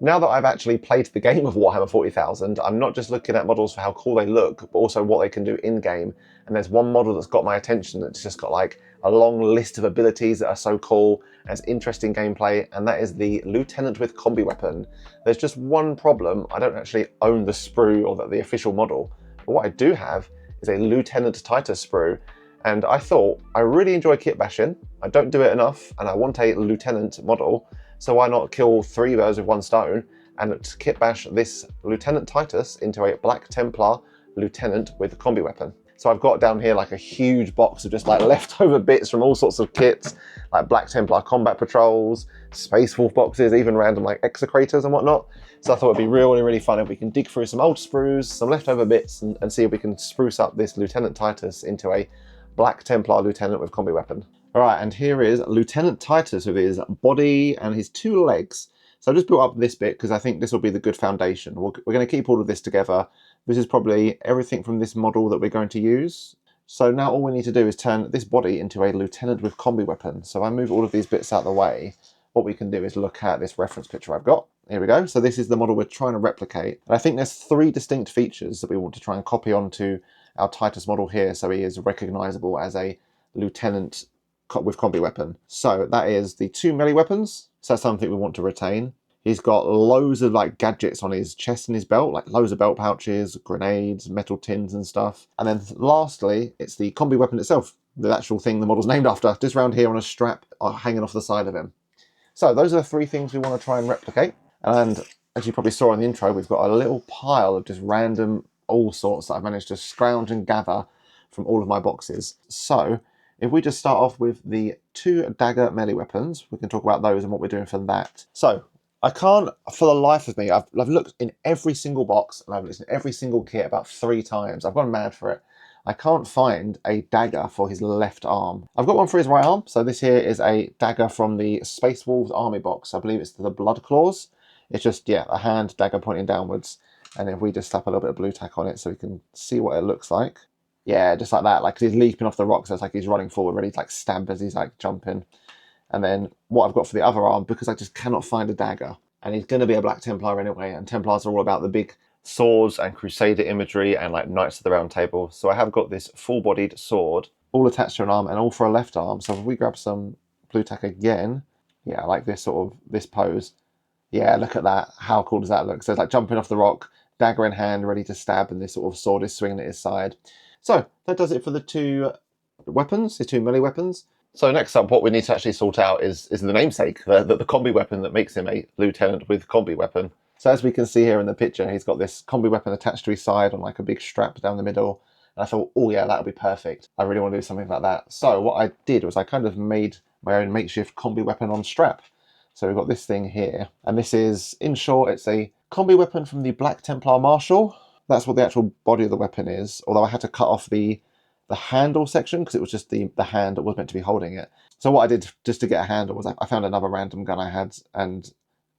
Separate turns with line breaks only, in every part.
Now that I've actually played the game of Warhammer 40,000, I'm not just looking at models for how cool they look, but also what they can do in-game. And there's one model that's got my attention that's just got like a long list of abilities that are so cool, and it's interesting gameplay, and that is the Lieutenant with Combi-Weapon. There's just one problem: I don't actually own the sprue or the official model. But what I do have is a Lieutenant Titus sprue, and I thought, I really enjoy kitbashing, I don't do it enough, and I want a Lieutenant model, so why not kill 3 birds with 1 stone and kitbash this Lieutenant Titus into a Black Templar Lieutenant with a Combi-Weapon. So I've got down here like a huge box of just like leftover bits from all sorts of kits, like Black Templar combat patrols, Space Wolf boxes, even random like execrators and whatnot. So I thought it'd be really, really fun if we can dig through some old sprues, some leftover bits, and see if we can spruce up this Lieutenant Titus into a Black Templar Lieutenant with Combi-Weapon. All right, and here is Lieutenant Titus with his body and his 2 legs. So I just built up this bit because I think this will be the good foundation. We're going to keep all of this together. This is probably everything from this model that we're going to use. So now all we need to do is turn this body into a Lieutenant with Combi-Weapon. So if I move all of these bits out of the way, what we can do is look at this reference picture I've got. Here we go. So this is the model we're trying to replicate. And I think there's 3 distinct features that we want to try and copy onto our Titus model here, so he is recognizable as a Lieutenant with Combi-Weapon. So that is the 2 melee weapons. So that's something we want to retain. He's got loads of like gadgets on his chest and his belt, like loads of belt pouches, grenades, metal tins and stuff. And then lastly, it's the Combi-Weapon itself, the actual thing the model's named after, just around here on a strap hanging off the side of him. So those are the 3 things we want to try and replicate. And as you probably saw in the intro, we've got a little pile of just random all sorts that I've managed to scrounge and gather from all of my boxes. So if we just start off with the 2 dagger melee weapons, we can talk about those and what we're doing for that. So I can't, for the life of me, I've looked in every single box and I've looked in every single kit about 3 times. I've gone mad for it. I can't find a dagger for his left arm. I've got one for his right arm. So this here is a dagger from the Space Wolves army box. I believe it's the Blood Claws. It's just, yeah, a hand dagger pointing downwards. And if we just slap a little bit of blue tack on it so we can see what it looks like. Yeah, just like that, like he's leaping off the rocks, so it's like he's running forward, ready to like stab as he's like jumping. And then what I've got for the other arm, because I just cannot find a dagger, and he's going to be a Black Templar anyway, and Templars are all about the big swords and Crusader imagery and like Knights of the Round Table. So I have got this full-bodied sword, all attached to an arm and all for a left arm. So if we grab some blue tack again, yeah, I like this sort of, this pose. Yeah, look at that. How cool does that look? So it's like jumping off the rock, dagger in hand, ready to stab, and this sort of sword is swinging at his side. So that does it for the 2 weapons, the 2 melee weapons. So next up, what we need to actually sort out is the namesake, the Combi-Weapon that makes him a Lieutenant with Combi-Weapon. So as we can see here in the picture, he's got this Combi-Weapon attached to his side on like a big strap down the middle. And I thought, oh yeah, that would be perfect. I really want to do something like that. So what I did was I kind of made my own makeshift Combi-Weapon on strap. So we've got this thing here, and this is, in short, it's a Combi-Weapon from the Black Templar Marshal. That's what the actual body of the weapon is, although I had to cut off the handle section because it was just the hand that was meant to be holding it. So what I did just to get a handle was I found another random gun I had and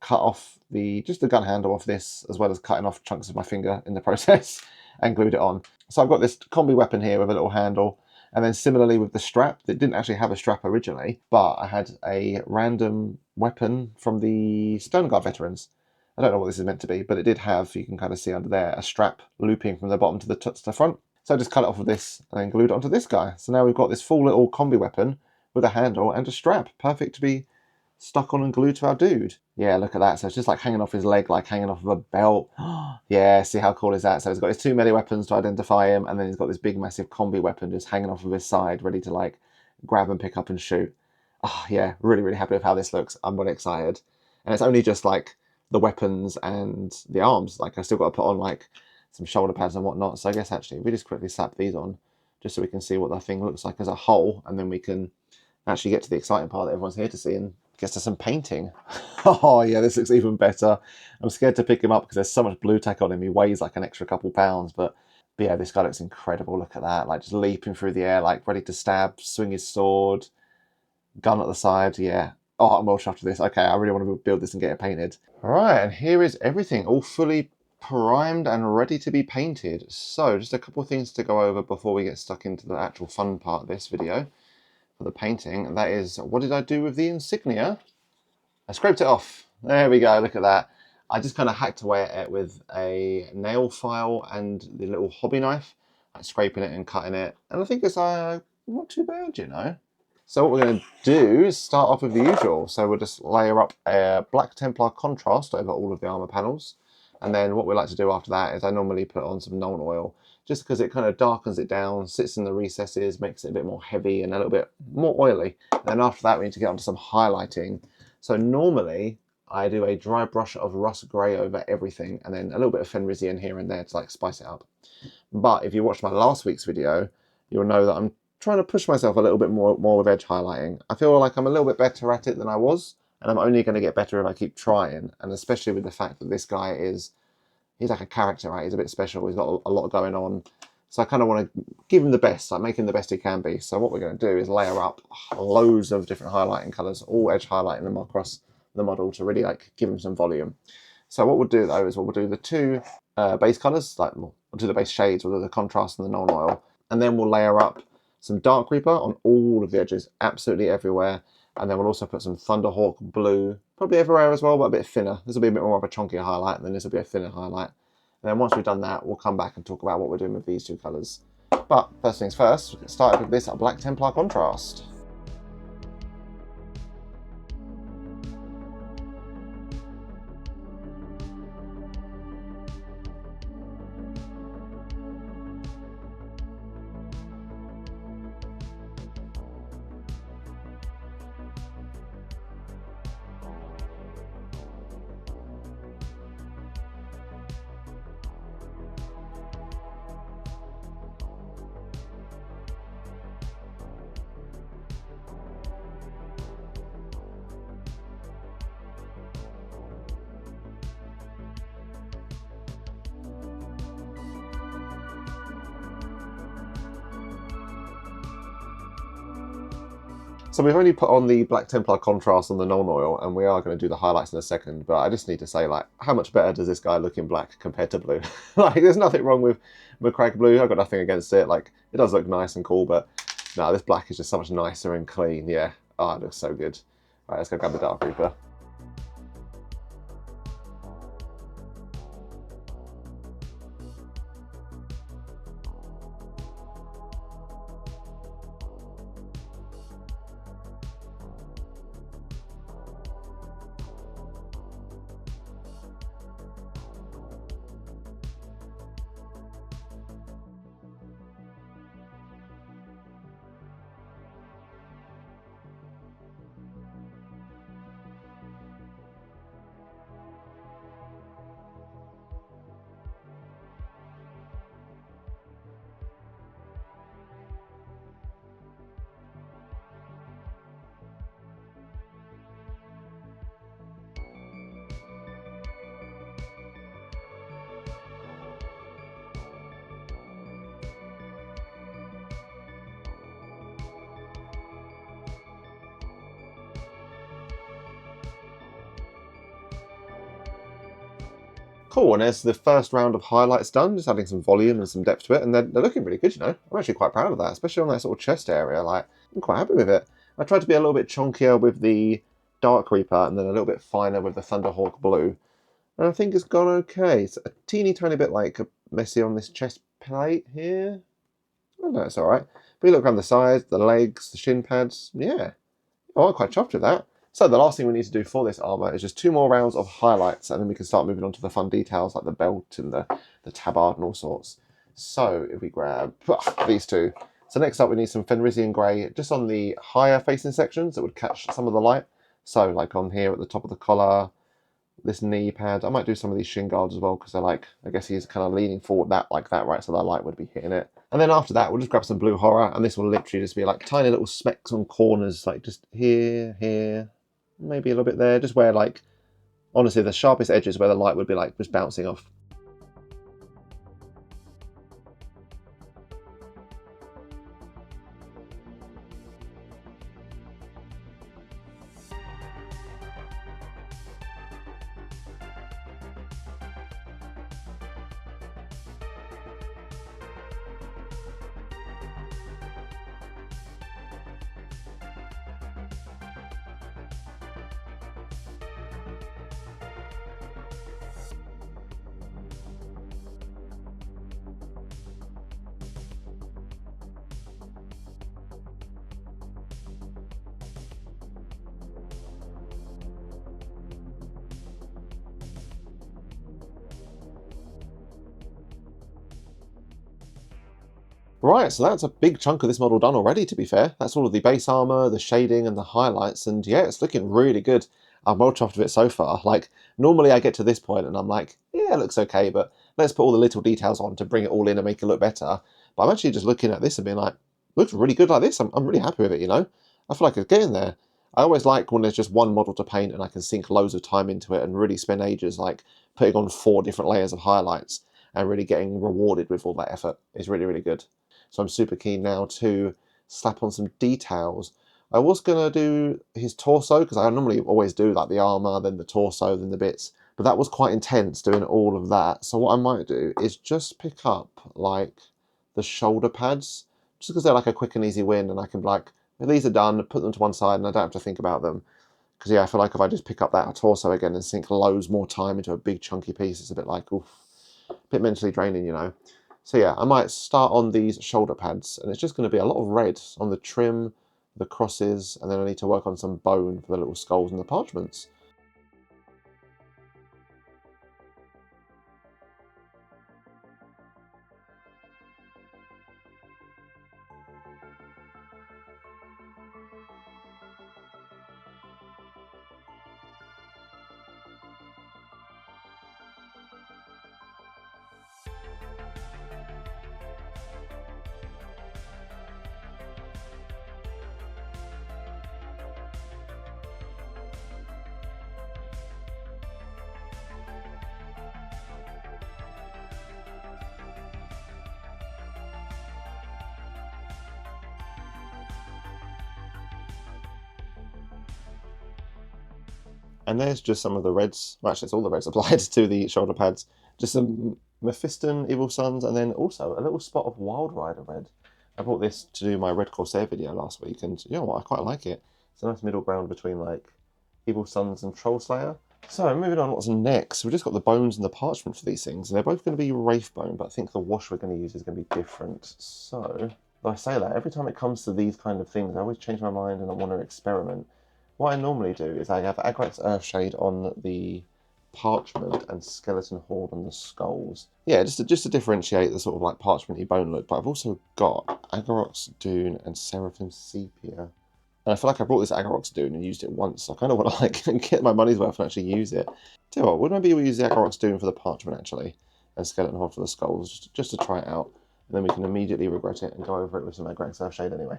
cut off just the gun handle off this, as well as cutting off chunks of my finger in the process and glued it on. So I've got this Combi-Weapon here with a little handle. And then similarly with the strap, that didn't actually have a strap originally, but I had a random weapon from the Stone Guard veterans. I don't know what this is meant to be, but it did have, you can kind of see under there, a strap looping from the bottom to the front. So I just cut it off with this and then glued it onto this guy. So now we've got this full little Combi-Weapon with a handle and a strap. Perfect to be stuck on and glued to our dude. Yeah, look at that. So it's just like hanging off his leg, like hanging off of a belt. Yeah, see how cool is that? So he's got his 2 melee weapons to identify him, and then he's got this big massive Combi-Weapon just hanging off of his side, ready to like grab and pick up and shoot. Oh yeah, really, really happy with how this looks. I'm really excited. And it's only just like the weapons and the arms. Like I still got to put on like some shoulder pads and whatnot. So I guess actually we just quickly slap these on just so we can see what that thing looks like as a whole, and then we can actually get to the exciting part that everyone's here to see and get to some painting. Oh yeah, this looks even better. I'm scared to pick him up because there's so much blue tack on him. He weighs like an extra couple pounds, but yeah, this guy looks incredible. Look at that, like just leaping through the air, like ready to stab, swing his sword, gun at the side. Yeah. Oh, I'm well chuffed with this. Okay, I really want to build this and get it painted. All right, and here is everything, all fully primed and ready to be painted. So just a couple of things to go over before we get stuck into the actual fun part of this video for the painting. That is, what did I do with the insignia? I scraped it off. There we go, look at that. I just kind of hacked away at it with a nail file and the little hobby knife, like scraping it and cutting it. And I think it's not too bad, you know. So what we're going to do is start off with the usual. So we'll just layer up a Black Templar contrast over all of the armor panels. And then what we like to do after that is I normally put on some Nuln Oil, just because it kind of darkens it down, sits in the recesses, makes it a bit more heavy and a little bit more oily. And then after that we need to get onto some highlighting. So normally I do a dry brush of rust grey over everything and then a little bit of Fenrisian here and there to like spice it up. But if you watched my last week's video, you'll know that I'm trying to push myself a little bit more with edge highlighting. I feel like I'm a little bit better at it than I was, and I'm only going to get better if I keep trying. And especially with the fact that this guy he's like a character, right? He's a bit special. He's got a lot going on. So I kind of want to give him the best, like make him the best he can be. So what we're going to do is layer up loads of different highlighting colours, all edge highlighting them across the model to really like give him some volume. So what we'll do though is we'll do the two base colours, like we'll do the base shades, we'll do the contrast and the Nuln Oil, and then we'll layer up some Dark Reaper on all of the edges, absolutely everywhere. And then we'll also put some Thunderhawk Blue, probably everywhere as well, but a bit thinner. This will be a bit more of a chunkier highlight, and then this will be a thinner highlight. And then once we've done that, we'll come back and talk about what we're doing with these two colours. But first things first, we'll get started with this Black Templar contrast. So we've only put on the Black Templar contrast on the Nuln Oil, and we are going to do the highlights in a second, but I just need to say, like, how much better does this guy look in black compared to blue? Like, there's nothing wrong with crack blue. I've got nothing against it. Like, it does look nice and cool, but no, this black is just so much nicer and clean. Yeah. Oh, it looks so good. All right, let's go grab the Dark Reaper. Cool, and there's the first round of highlights done, just adding some volume and some depth to it, and they're looking really good, you know. I'm actually quite proud of that, especially on that sort of chest area. Like, I'm quite happy with it. I tried to be a little bit chunkier with the Dark Reaper and then a little bit finer with the Thunderhawk Blue. And I think it's gone okay. It's a teeny tiny bit like messy on this chest plate here. I don't know, it's alright. But you look around the sides, the legs, the shin pads, yeah. Oh, I'm quite chuffed with that. So the last thing we need to do for this armour is just 2 more rounds of highlights, and then we can start moving on to the fun details like the belt and the tabard and all sorts. So if we grab these two. So next up we need some Fenrisian Grey just on the higher facing sections that would catch some of the light. So like on here at the top of the collar, this knee pad. I might do some of these shin guards as well because they're like, I guess he's kind of leaning forward like that, right? So that light would be hitting it. And then after that, we'll just grab some blue horror, and this will literally just be like tiny little specks on corners, like just here, maybe a little bit there, just where like, honestly, the sharpest edges where the light would be like just bouncing off. Right, so that's a big chunk of this model done already, to be fair. That's all of the base armor, the shading, and the highlights, and yeah, it's looking really good. I'm well chuffed with it so far. Like, normally I get to this point and I'm like, yeah, it looks okay, but let's put all the little details on to bring it all in and make it look better. But I'm actually just looking at this and being like, looks really good like this. I'm really happy with it, you know? I feel like it's getting there. I always like when there's just one model to paint and I can sink loads of time into it and really spend ages like putting on 4 different layers of highlights and really getting rewarded with all that effort. It's really, really good. So I'm super keen now to slap on some details. I was going to do his torso, because I normally always do like the armor, then the torso, then the bits. But that was quite intense doing all of that. So what I might do is just pick up like the shoulder pads, just because they're like a quick and easy win, and I can be like, well, these are done, put them to one side, and I don't have to think about them. Because yeah, I feel like if I just pick up that torso again and sink loads more time into a big chunky piece, it's a bit like, oof, a bit mentally draining, you know. So yeah, I might start on these shoulder pads, and it's just going to be a lot of red on the trim, the crosses, and then I need to work on some bone for the little skulls and the parchments. And there's just some of the reds, well, actually it's all the reds applied to the shoulder pads. Just some Mephiston Evil Sunz, and then also a little spot of Wild Rider red. I bought this to do my Red Corsair video last week, and you know what, I quite like it. It's a nice middle ground between like Evil Sunz and Troll Slayer. So moving on, what's next? We've just got the bones and the parchment for these things, and they're both going to be Wraithbone, but I think the wash we're going to use is going to be different. So, though I say that, every time it comes to these kind of things, I always change my mind and I want to experiment. What I normally do is I have Agrax Earthshade on the parchment and Skeleton Horde on the skulls. Yeah, just to differentiate the sort of like parchmenty bone look, but I've also got Agrax Dune and Seraphim Sepia. And I feel like I brought this Agrax Dune and used it once. So I kind of want to like get my money's worth and actually use it. Tell you what, wouldn't I be able to use the Agrax Dune for the parchment actually, and Skeleton Horde for the skulls, just to try it out, and then we can immediately regret it and go over it with some Agrax Earthshade anyway.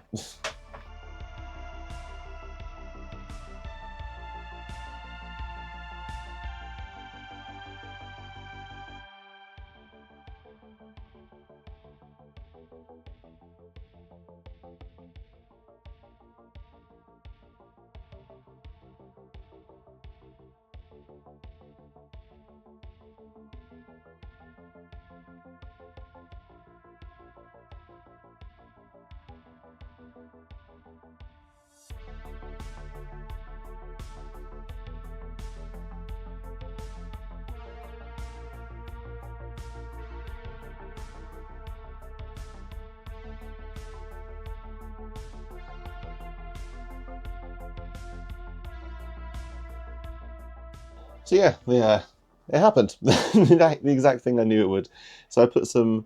So yeah, it happened. The exact thing I knew it would. So I put some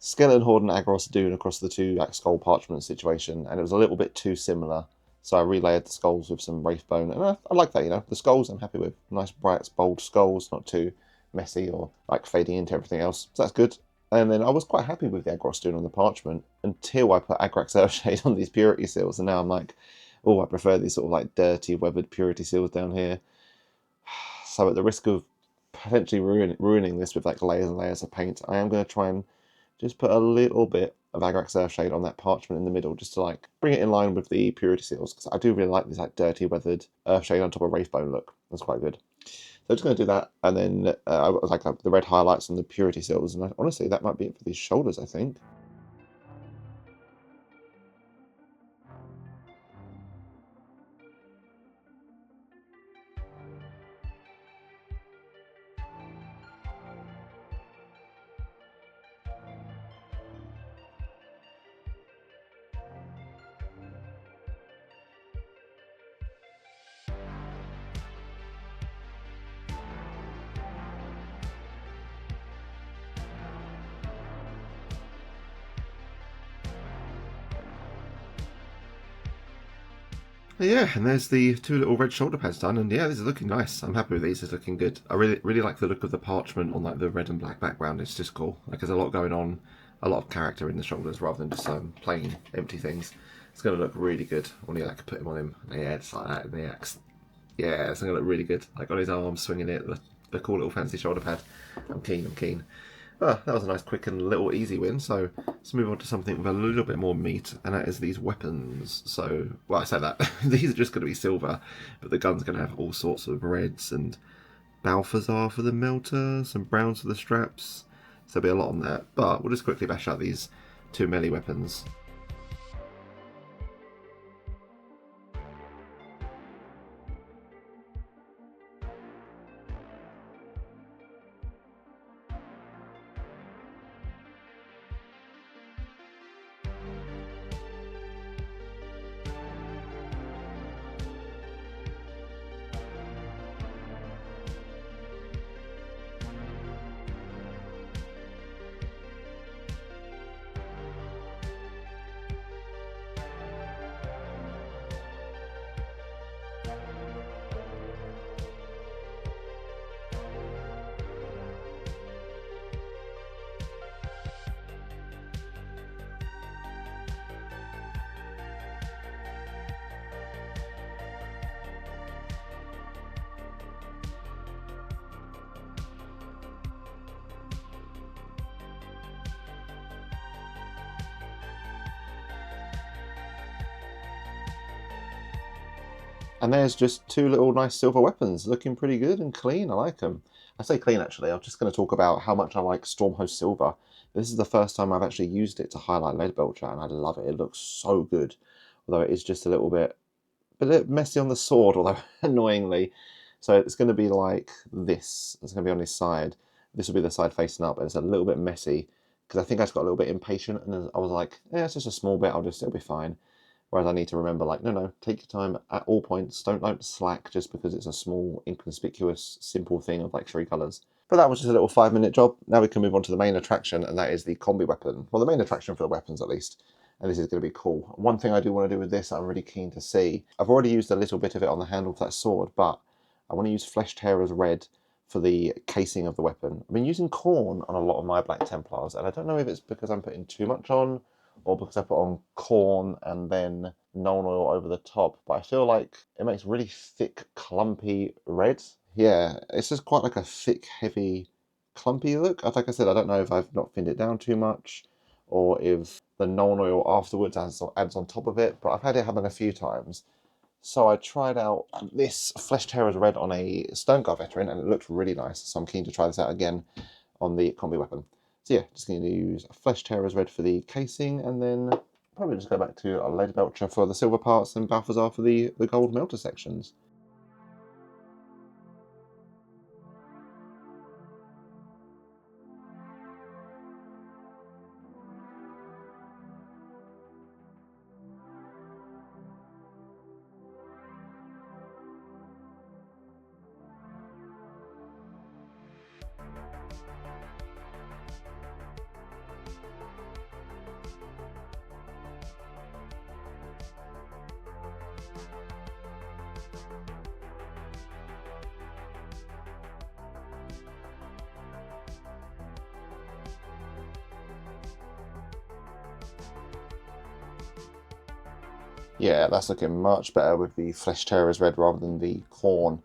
Skeleton Horde and Agrax Dune across the two like skull parchment situation, and it was a little bit too similar. So I relayered the skulls with some Wraithbone, and I like that, you know. The skulls I'm happy with. Nice, bright, bold skulls, not too messy or like fading into everything else. So that's good. And then I was quite happy with the Agrax Dune on the parchment until I put Agrax Earthshade on these purity seals, and now I'm like, oh, I prefer these sort of like dirty, weathered purity seals down here. So at the risk of potentially ruining this with like layers and layers of paint, I am going to try and just put a little bit of Agrax Earthshade on that parchment in the middle, just to like bring it in line with the purity seals, because I do really like this like dirty weathered Earthshade on top of Wraithbone look. That's quite good. So I'm just going to do that, and then I got like the red highlights on the purity seals, and honestly that might be it for these shoulders, I think. Yeah, and there's the two little red shoulder pads done, and yeah, this is looking nice. I'm happy with these. It's looking good. I really like the look of the parchment on like the red and black background. It's just cool. Like there's a lot going on, a lot of character in the shoulders rather than just plain empty things. It's gonna look really good when you like put him on him. Yeah, it's like that in the axe. Yeah, it's gonna look really good. Like on his arm, swinging it, the cool little fancy shoulder pad. I'm keen. Oh, that was a nice, quick and little easy win. So let's move on to something with a little bit more meat, and that is these weapons. So, well, I say that these are just going to be silver, but the gun's going to have all sorts of reds and Balthasar for the melter, some browns for the straps. So there'll be a lot on that. But we'll just quickly bash out these two melee weapons. And there's just two little nice silver weapons, looking pretty good and clean. I like them. I say clean actually. I'm just going to talk about how much I like Stormhose Silver. This is the first time I've actually used it to highlight Leadbelcher, and I love it. It looks so good, although it is just a little bit messy on the sword, although annoyingly. So it's going to be like this. It's going to be on his side. This will be the side facing up, and it's a little bit messy because I think I just got a little bit impatient, and I was like, yeah, it's just a small bit. It'll be fine. Whereas I need to remember, like, no, take your time at all points. Don't slack just because it's a small, inconspicuous, simple thing of like 3 colours. But that was just a little 5-minute job. Now we can move on to the main attraction, and that is the Combi-Weapon. Well, the main attraction for the weapons, at least. And this is going to be cool. One thing I do want to do with this, I'm really keen to see. I've already used a little bit of it on the handle of that sword, but I want to use Flesh Tearer's Red for the casing of the weapon. I've been using Khorne on a lot of my Black Templars, and I don't know if it's because I'm putting too much on, or because I put on Khorne and then Nuln Oil over the top, but I feel like it makes really thick, clumpy red. Yeah, it's just quite like a thick, heavy, clumpy look. Like I said, I don't know if I've not thinned it down too much, or if the Nuln Oil afterwards adds on top of it, but I've had it happen a few times. So I tried out this Flesh Tearer's Red on a Stoneguard veteran, and it looked really nice, so I'm keen to try this out again on the Combi-Weapon. So yeah, just going to use Flesh Tearer's Red for the casing, and then probably just go back to Leadbelcher for the silver parts and Balthasar for the gold melter sections. Yeah, that's looking much better with the Flesh Tearer's Red rather than the Khorne.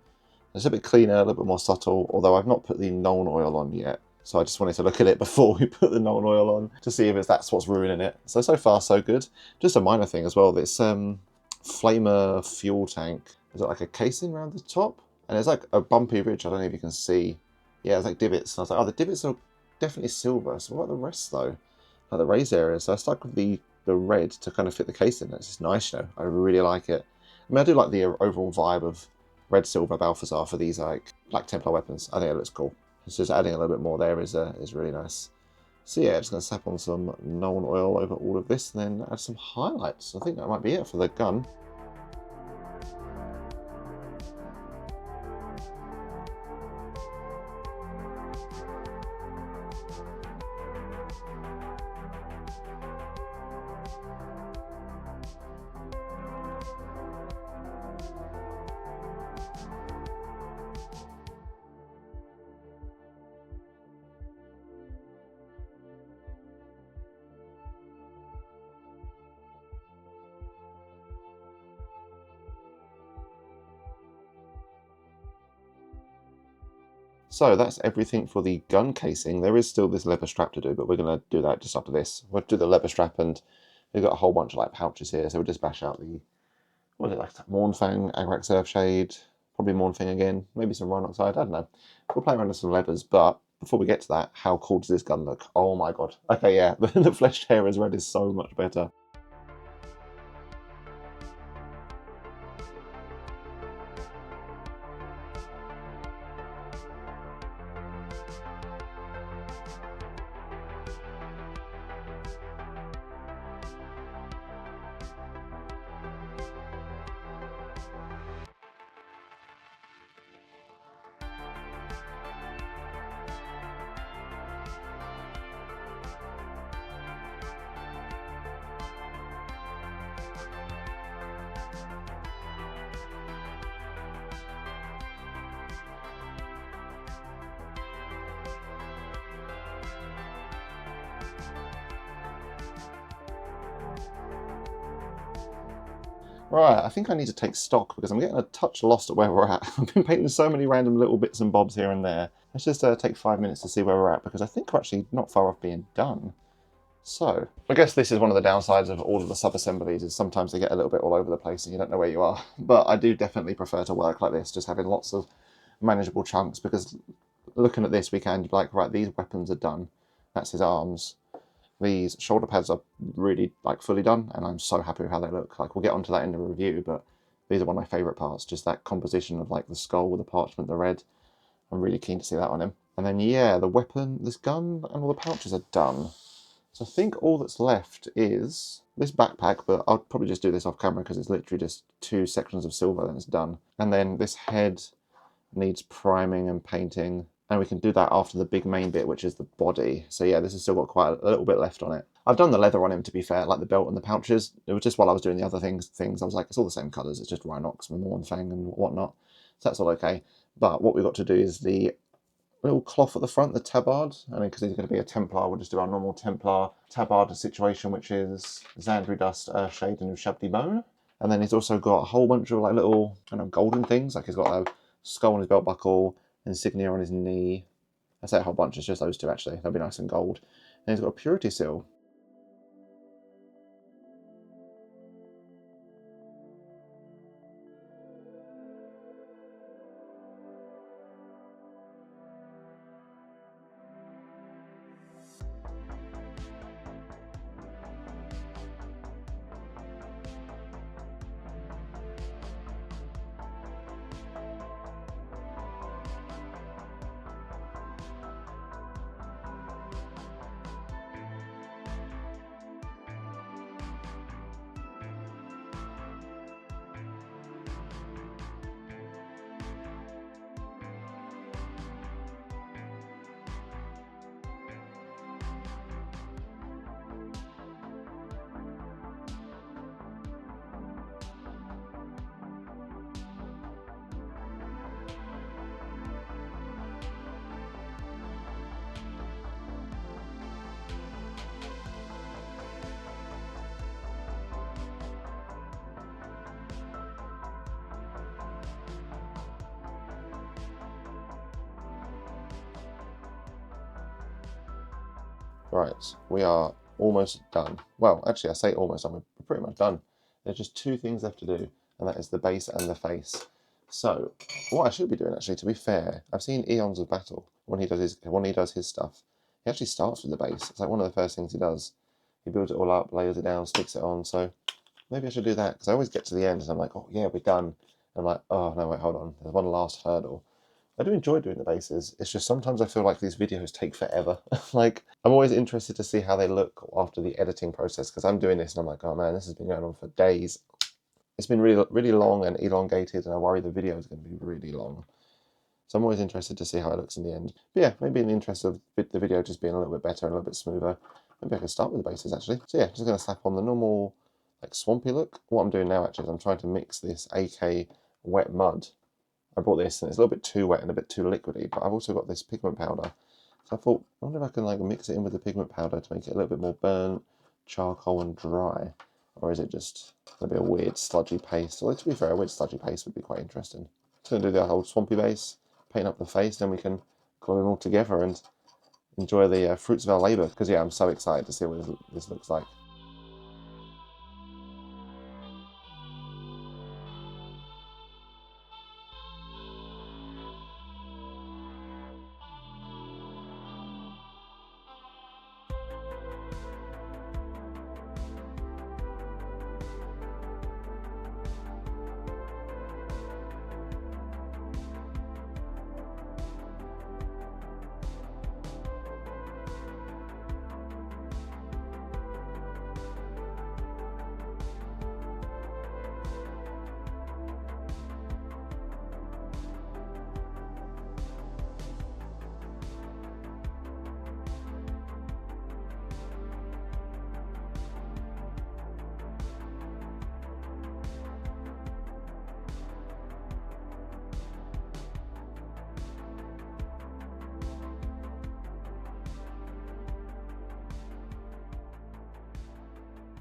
It's a bit cleaner, a little bit more subtle, although I've not put the Nuln Oil on yet. So I just wanted to look at it before we put the Nuln Oil on to see if that's what's ruining it. So far so good. Just a minor thing as well, this Flamer fuel tank. Is it like a casing around the top? And there's like a bumpy ridge, I don't know if you can see. Yeah, it's like divots. And I was like, oh, the divots are definitely silver. So what about the rest though? Like the raised areas. So I stuck with the red to kind of fit the casing. It's just nice, you know. I really like it. I mean, I do like the overall vibe of red, silver, Balthasar for these like Black Templar weapons. I think it looks cool. It's just adding a little bit more there is really nice. So yeah, just going to slap on some Nuln Oil over all of this and then add some highlights. I think that might be it for the gun. So that's everything for the gun casing. There is still this leather strap to do, but we're going to do that just after this. We'll do the leather strap, and we've got a whole bunch of like pouches here, so we'll just bash out the, what is it, like Mournfang, Agrax Earthshade, probably Mournfang again, maybe some Rhinox Hide, I don't know. We'll play around with some leathers, but before we get to that, how cool does this gun look? Oh my god. Okay, yeah, the fleshed hair as red is so much better. Right, I think I need to take stock because I'm getting a touch lost at where we're at. I've been painting so many random little bits and bobs here and there. Let's just take 5 minutes to see where we're at because I think we're actually not far off being done. So, I guess this is one of the downsides of all of the sub-assemblies is sometimes they get a little bit all over the place and you don't know where you are. But I do definitely prefer to work like this, just having lots of manageable chunks because looking at this we can be like, right, these weapons are done. That's his arms. These shoulder pads are really like fully done and I'm so happy with how they look. Like we'll get onto that in the review, but these are one of my favourite parts, just that composition of like the skull with the parchment, the red. I'm really keen to see that on him. And then yeah, the weapon, this gun and all the pouches are done. So I think all that's left is this backpack, but I'll probably just do this off camera because it's literally just 2 sections of silver and it's done. And then this head needs priming and painting. And we can do that after the big main bit, which is the body. So yeah, this has still got quite a little bit left on it. I've done the leather on him, to be fair, like the belt and the pouches. It was just while I was doing the other things, I was like, it's all the same colours. It's just Rhinox and Mournfang and whatnot. So that's all okay. But what we've got to do is the little cloth at the front, the tabard. And because he's going to be a Templar, we'll just do our normal Templar tabard situation, which is Zandri Dust, Earthshade and Ushabti Bone. And then he's also got a whole bunch of like little kind of golden things. Like he's got a skull on his belt buckle, insignia on his knee. I say a whole bunch, it's just those 2 actually. They'll be nice and gold. And he's got a purity seal. Right, we are almost done. Well, actually I say almost done, we're pretty much done. There's just 2 things left to do, and that is the base and the face. So, what I should be doing actually, to be fair, I've seen Eons of Battle, when he does his stuff, he actually starts with the base. It's like one of the first things he does. He builds it all up, layers it down, sticks it on, so maybe I should do that, because I always get to the end and I'm like, oh yeah, we're done. And I'm like, oh no, wait, hold on, there's one last hurdle. I do enjoy doing the bases. It's just sometimes I feel like these videos take forever. Like, I'm always interested to see how they look after the editing process, because I'm doing this and I'm like, oh man, this has been going on for days. It's been really, really long and elongated, and I worry the video is going to be really long. So I'm always interested to see how it looks in the end. But yeah, maybe in the interest of the video just being a little bit better and a little bit smoother, maybe I can start with the bases actually. So yeah, just going to slap on the normal like swampy look. What I'm doing now actually is I'm trying to mix this AK wet mud. I bought this and it's a little bit too wet and a bit too liquidy, but I've also got this pigment powder. So I thought, I wonder if I can like mix it in with the pigment powder to make it a little bit more burnt, charcoal and dry. Or is it just going to be a weird sludgy paste? Although to be fair, a weird sludgy paste would be quite interesting. Just going to do the whole swampy base, paint up the face, then we can glue them all together and enjoy the fruits of our labour. Because yeah, I'm so excited to see what this looks like.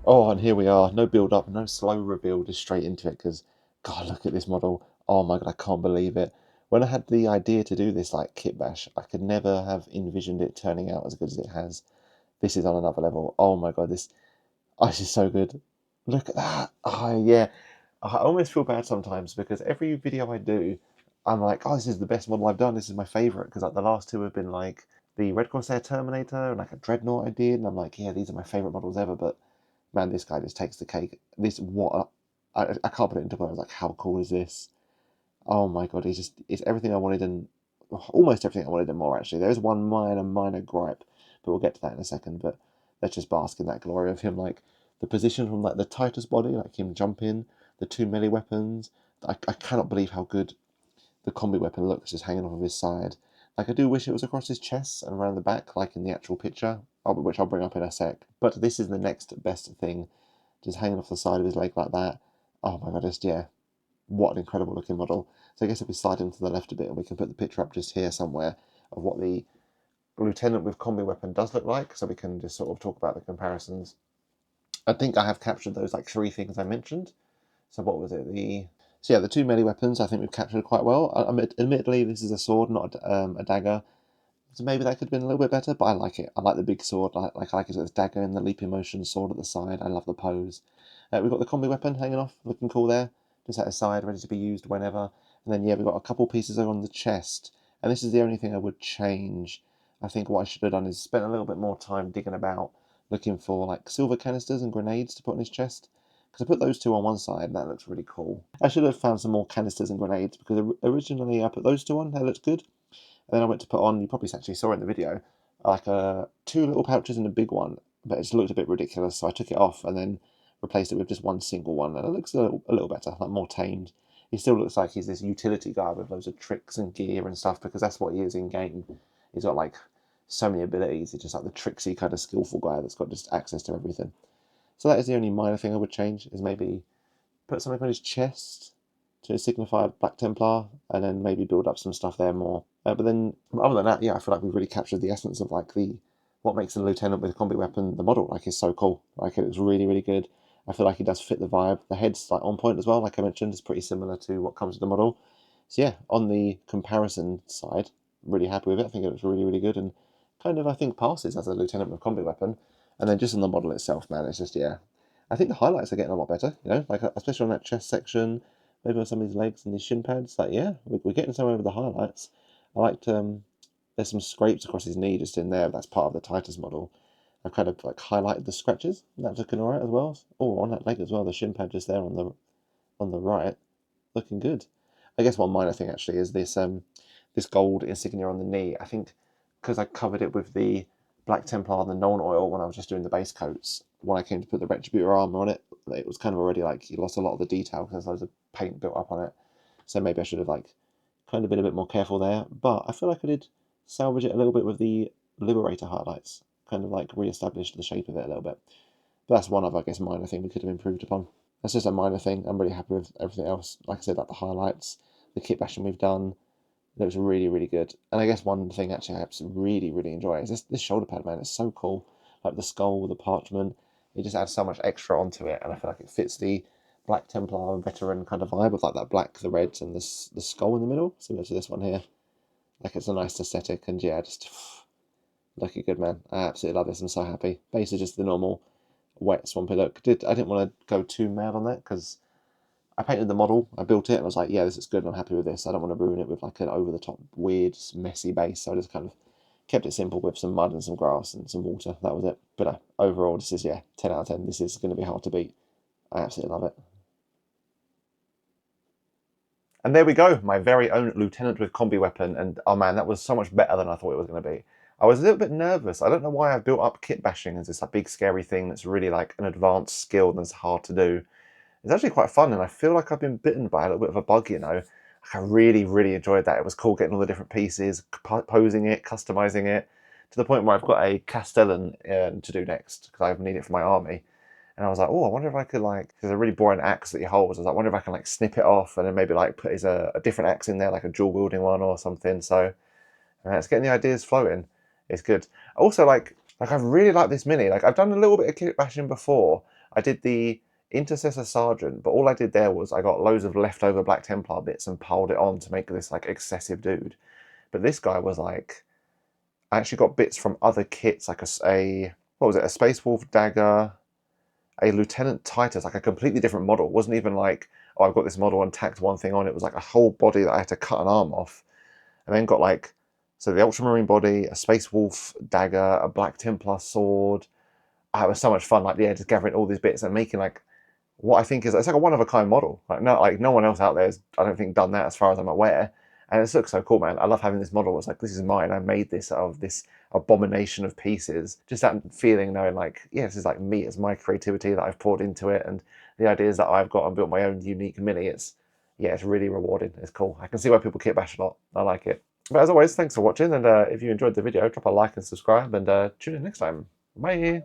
Oh, and here we are. No build up, no slow reveal, just straight into it. Because, God, look at this model. Oh my God, I can't believe it. When I had the idea to do this like kit bash, I could never have envisioned it turning out as good as it has. This is on another level. Oh my God, this is so good. Look at that. Oh yeah. I almost feel bad sometimes because every video I do, I'm like, oh, this is the best model I've done. This is my favourite. Because like the last two have been like the Red Corsair Terminator and like a Dreadnought I did, and I'm like, yeah, these are my favourite models ever. But man, this guy just takes the cake. I can't put it into words. Like, how cool is this? Oh my God, it's everything I wanted and almost everything I wanted and more. Actually, there is one minor gripe, but we'll get to that in a second. But let's just bask in that glory of him, like the position from like the Titus body, like him jumping, the two melee weapons. I cannot believe how good the Combi-Weapon looks, just hanging off of his side. Like, I do wish it was across his chest and around the back, like in the actual picture, which I'll bring up in a sec. But this is the next best thing, just hanging off the side of his leg like that. Oh my God, just, yeah, what an incredible looking model. So I guess if we slide him to the left a bit, and we can put the picture up just here somewhere of what the Lieutenant with Combi-Weapon does look like, so we can just sort of talk about the comparisons. I think I have captured those like three things I mentioned. So what was it? So yeah, the two melee weapons I think we've captured quite well. Admittedly, this is a sword, not a dagger. So maybe that could have been a little bit better, but I like it. I like the big sword. I like it with dagger and the leaping motion sword at the side. I love the pose. We've got the combi weapon hanging off, looking cool there, just at the side, ready to be used whenever. And then yeah, we've got a couple pieces on the chest, and this is the only thing I would change. I think what I should have done is spent a little bit more time digging about, looking for like silver canisters and grenades to put on his chest. Because I put those two on one side, and that looks really cool. I should have found some more canisters and grenades, because originally I put those two on, that looked good. And then I went to put on, you probably actually saw it in the video, like two little pouches and a big one, but it just looked a bit ridiculous, so I took it off and then replaced it with just one single one, and it looks a little better, like more tamed. He still looks like he's this utility guy with loads of tricks and gear and stuff, because that's what he is in game. He's got like so many abilities. He's just like the tricksy kind of skillful guy that's got just access to everything. So that is the only minor thing I would change, is maybe put something on his chest to signify Black Templar, and then maybe build up some stuff there more. But then, other than that, yeah, I feel like we've really captured the essence of like what makes the Lieutenant with a combi weapon, the model, like, is so cool. Like, it looks really, really good. I feel like he does fit the vibe. The head's like on point as well, like I mentioned, it's pretty similar to what comes with the model. So yeah, on the comparison side, really happy with it. I think it looks really, really good, and kind of, I think, passes as a Lieutenant with combi weapon. And then just on the model itself, man, it's just, yeah. I think the highlights are getting a lot better, you know, like especially on that chest section, maybe on some of his legs and his shin pads. Like, yeah, we're getting somewhere with the highlights. I liked, there's some scrapes across his knee just in there. That's part of the Titus model. I've kind of like highlighted the scratches. That's looking alright as well. Oh, on that leg as well, the shin pad just there on the right, looking good. I guess one minor thing actually is this gold insignia on the knee. I think because I covered it with the Black Templar and the Nuln Oil when I was just doing the base coats, when I came to put the Retributor Armour on it, it was kind of already like you lost a lot of the detail because there's loads of paint built up on it. So maybe I should have like kind of been a bit more careful there. But I feel like I did salvage it a little bit with the Liberator highlights, kind of like re-established the shape of it a little bit. But that's one of, I guess, minor thing we could have improved upon. That's just a minor thing. I'm really happy with everything else. Like I said, like the highlights, the kit bashing we've done. It looks really, really good. And I guess one thing actually I really, really enjoy is this shoulder pad, man. It's so cool. Like the skull, the parchment. It just adds so much extra onto it. And I feel like it fits the Black Templar veteran kind of vibe of like that black, the reds, and the skull in the middle. Similar to this one here. Like, it's a nice aesthetic, and yeah, just looking good, man. I absolutely love this. I'm so happy. Base is just the normal wet swampy look. I didn't want to go too mad on that because I painted the model, I built it, and I was like, yeah, this is good, and I'm happy with this. I don't want to ruin it with like an over-the-top, weird, messy base, so I just kind of kept it simple with some mud and some grass and some water. That was it. But overall, this is, yeah, 10 out of 10. This is going to be hard to beat. I absolutely love it. And there we go, my very own Lieutenant with Combi-Weapon, and oh man, that was so much better than I thought it was going to be. I was a little bit nervous. I don't know why I built up Kitbashing as this like, big scary thing that's really like an advanced skill that's hard to do. It's actually quite fun, and I feel like I've been bitten by a little bit of a bug, you know. Like, I really, really enjoyed that. It was cool getting all the different pieces, posing it, customizing it, to the point where I've got a Castellan to do next, because I need it for my army. And I was like, oh, I wonder if I could, like, there's a really boring axe that he holds. I was like, I wonder if I can, like, snip it off and then maybe, like, put a different axe in there, like a dual-wielding one or something. So, it's getting the ideas flowing. It's good. Also, like I really like this mini. Like, I've done a little bit of kit bashing before. I did the Intercessor Sergeant, but all I did there was I got loads of leftover Black Templar bits and piled it on to make this, like, excessive dude. But this guy was, like, I actually got bits from other kits, like what was it, a Space Wolf dagger, a Lieutenant Titus, like a completely different model. It wasn't even like, oh, I've got this model and tacked one thing on. It was like a whole body that I had to cut an arm off. And then got like, so the Ultramarine body, a Space Wolf dagger, a Black Templar sword. It was so much fun, like, yeah, just gathering all these bits and making like what I think is, it's like a one-of-a-kind model. Like no one else out there has, I don't think, done that as far as I'm aware. And it looks so cool, man. I love having this model. It's like, this is mine. I made this out of this abomination of pieces. Just that feeling, knowing like, yeah, this is like me. It's my creativity that I've poured into it, and the ideas that I've got and built my own unique mini. Yeah, it's really rewarding. It's cool. I can see why people kit bash a lot. I like it. But as always, thanks for watching. And if you enjoyed the video, drop a like and subscribe, and tune in next time. Bye.